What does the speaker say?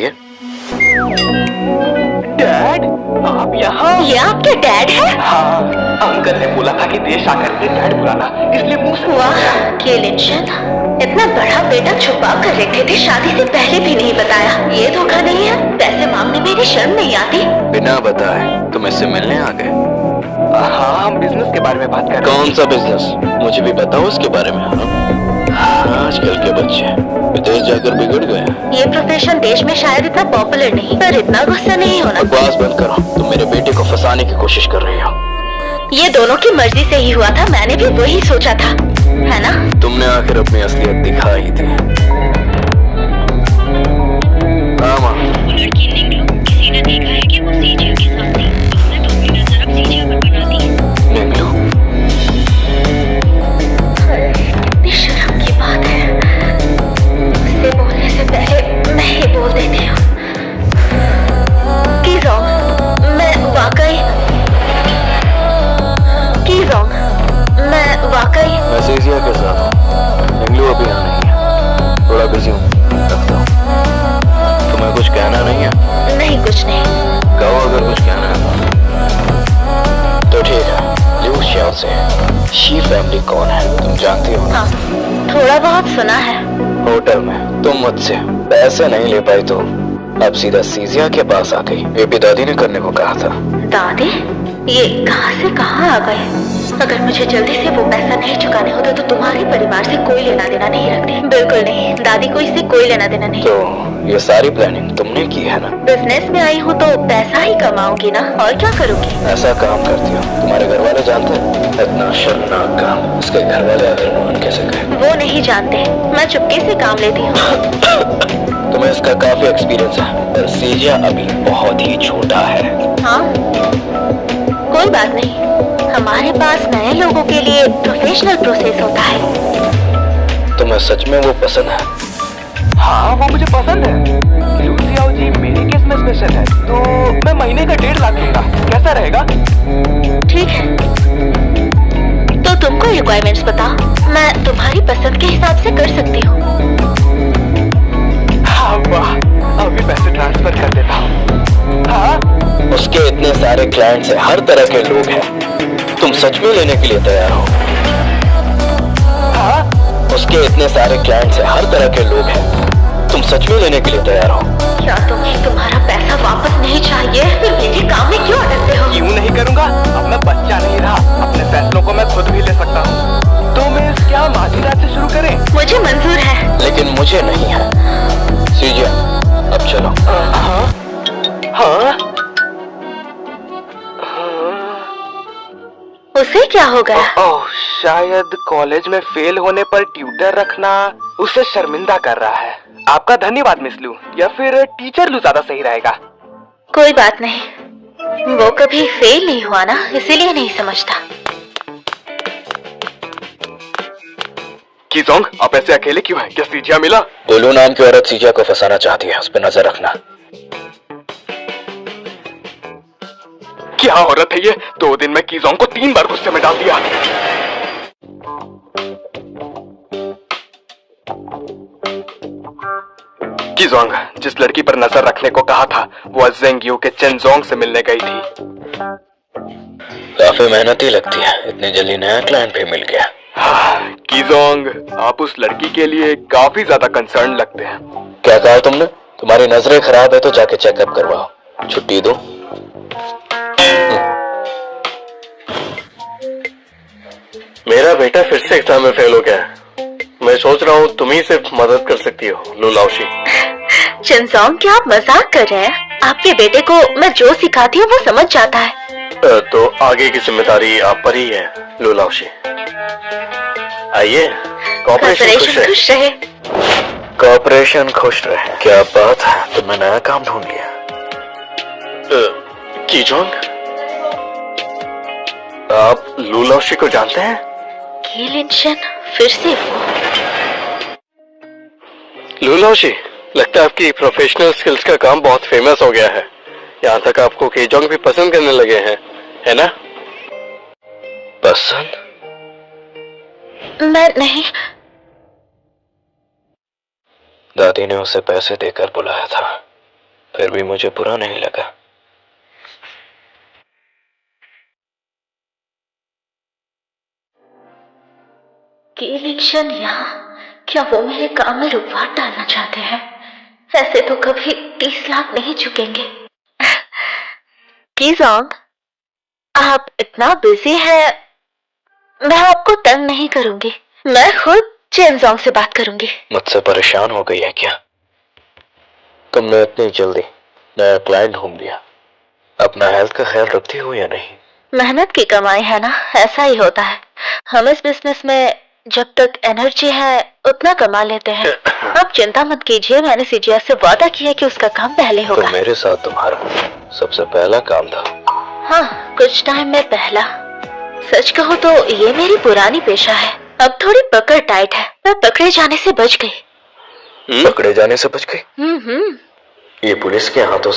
आइए। डैड, आप यहाँ? ये आपके डैड है? हाँ, अंकल ने बोला था कि देश आकर के डैड बुलाना, इसलिए मुंह से। वाह केलिंशन, इतना बड़ा बेटा छुपा कर रखे थे, शादी से पहले भी नहीं बताया। ये धोखा नहीं है? पैसे मांगने में भी शर्म नहीं आती? बिना बताए तुम इससे मिलने आ गए? हाँ, हम बिजनेस के बारे में बात कर रहे हैं। कौन सा बिजनेस? मुझे भी बताओ उसके बारे में। आजकल के बच्चे विदेश जाकर बिगड़ गए। ये प्रोफेशन देश में शायद इतना पॉपुलर नहीं, पर इतना गुस्सा नहीं होना। बकवास बंद करो, तुम मेरे बेटे को फंसाने की कोशिश कर रही हो। ये दोनों की मर्जी से ही हुआ था, मैंने भी वही सोचा था, है ना? तुमने आखिर अपनी असलियत दिखा ही थी। हाँ माँ। लड़की निकलो, किसी ने देखा है कि वो सीजियो के साथ थी? उसने तो अपनी नजर अब सीजियो पर बना दी। निकलो। इतनी शर्म की बात है, उससे बोलने से पहले मैं ही बोल देती हूँ। मैं वाकई मैं सीजिया के साथ हूँ। निकलो, अभी यहाँ नहीं है, थोड़ा बिजी हूँ, रखता हूँ। तुम्हें कुछ कहना नहीं है? नहीं, कुछ नहीं। कहो अगर कुछ कहना है तो ठीक है। लिu xiao से शी फैमिली कौन है तुम जानती हो ना? हाँ, थोड़ा बहुत सुना है। होटल में तुम मुझसे पैसे नहीं ले पाई तो अब सीधा सीजिया के पास आ गई। ये भी दादी ने करने को कहा था। दादी? ये कहाँ से कहाँ आ गए? अगर मुझे जल्दी से वो पैसा नहीं चुकाने होता तो तुम्हारे परिवार से कोई लेना देना नहीं रखती। बिल्कुल नहीं, दादी को इससे कोई लेना देना नहीं। तो ये सारी प्लानिंग तुमने की है ना? बिजनेस में आई हूँ तो पैसा ही कमाऊंगी ना, और क्या करूँगी? ऐसा काम करती हो, तुम्हारे घर वाले जानते हैं? इतना शर्मनाक काम इसके घर वाले अगर मान कैसे कहे? वो नहीं जानते, मैं चुपके से काम लेती हूँ। तुम्हें इसका काफी एक्सपीरियंस है, पर सीजिया अभी बहुत ही छोटा है। हाँ, कोई बात नहीं, हमारे पास नए लोगों के लिए प्रोफेशनल प्रोसेस होता है। तुम्हें सच में वो पसंद है? हाँ, वो मुझे पसंद है। लिu xiao जी मेरे केस में स्पेशल है, तो मैं महीने का 1.5 लाख दूंगा, कैसा रहेगा? ठीक है, तो तुमको रिक्वायरमेंट्स बताओ, मैं तुम्हारी पसंद के हिसाब से कर सकती हूँ। हाँ वाह, अभी पैसे ट्रांसफर कर देता हूँ। हाँ, उसके इतने सारे क्लाइंट्स हैं, हर तरह के लोग हैं, तुम सच में लेने के लिए तैयार हो? हाँ, उसके इतने सारे क्लाइंट्स हैं, हर तरह के लोग हैं, तुम सच में लेने के लिए तैयार हो? क्या तुम्हें तुम्हारा पैसा वापस नहीं चाहिए? फिर मेरे काम में क्यों अटकते हो? क्यों नहीं करूँगा? अब मैं बच्चा नहीं रहा, अपने फैसलों को मैं खुद भी ले सकता हूँ। तो मैं क्या माजी रात से शुरू करें? मुझे मंजूर है, लेकिन मुझे नहीं है। सीजिया, अब चलो। हाँ, हाँ, उसे क्या हो गया? ओह, शायद कॉलेज में फेल होने पर ट्यूटर रखना उसे शर्मिंदा कर रहा है। आपका धन्यवाद मिस लू, या फिर टीचर लू ज्यादा सही रहेगा। कोई बात नहीं, वो कभी फेल नहीं हुआ ना, इसीलिए नहीं समझता। कीजोंग, आप ऐसे अकेले क्यों हैं? क्या सीजिया मिला? गोलू नाम की औरत सीजिया को फंसाना चाहती है, उस पर नजर रखना। क्या औरत है ये? 2 दिन में कीजोंग को 3 बार गुस्से में डाल दिया। कीजोंग, जिस लड़की पर नजर रखने को कहा था वो जेंगियो के चेनजोंग से मिलने गई थी। काफी मेहनती लगती है, इतनी जल्दी नया क्लाइंट भी मिल गया। कीजोंग, आप उस लड़की के लिए काफी ज्यादा कंसर्न लगते हैं। क्या कहा तुमने? तुम्हारी नजरें खराब है तो जाके चेकअप करवाओ। छुट्टी दो। मेरा बेटा फिर से एग्जाम में फेल हो गया। मैं सोच रहा हूँ तुम ही सिर्फ मदद कर सकती हो, लू लाओशी। चेनजोंग, क्या आप मजाक कर रहे हैं? आपके बेटे को मैं जो सिखाती हूँ वो समझ जाता है। तो आगे की जिम्मेदारी आप पर ही है, लू लाओशी। आइए, कॉर्पोरेशन खुश रहे। कॉर्पोरेशन खुश रहे। क्या बात है, तुमने नया काम ढूंढ लिया। कीजोंग, आप लू लाओशी को जानते हैं? केलिंशन, फिर से वो। लू लाओशी, लगता है आपकी प्रोफेशनल स्किल्स का काम बहुत फेमस हो गया है। यहाँ तक आपको कीजोंग भी पसंद करने लगे हैं, है ना? पसंद? मैं नहीं। दादी ने उसे पैसे देकर बुलाया था। फिर भी मुझे बुरा नहीं लगा। कि इलेक्शन यहाँ, क्या वो मेरे काम में रुकावट डालना चाहते हैं? ऐसे तो कभी 30 लाख नहीं चुकेंगे। की जोंग, आप इतना बिजी है, मैं आपको तंग नहीं करूंगी। मैं खुद चेन जोंग से बात करूंगी। मुझसे परेशान हो गई है क्या? तुमने इतनी जल्दी नया क्लाइंट ढूंढ लिया। अपना हेल्थ का ख्याल रखती हो या नहीं? मेहनत की कमाई है ना, ऐसा ही होता है। हम इस बिजनेस में जब तक एनर्जी है उतना कमा लेते हैं। आप चिंता मत कीजिए, मैंने सीजीआर से वादा किया कि उसका काम पहले होगा। तो मेरे साथ तुम्हारा सबसे पहला काम था। हाँ, कुछ टाइम में पहला। सच कहूँ तो ये मेरी पुरानी पेशा है। अब थोड़ी पकड़ टाइट है, मैं पकड़े जाने से बच गई। पकड़े जाने से बच गई? ये पुलिस के हाथों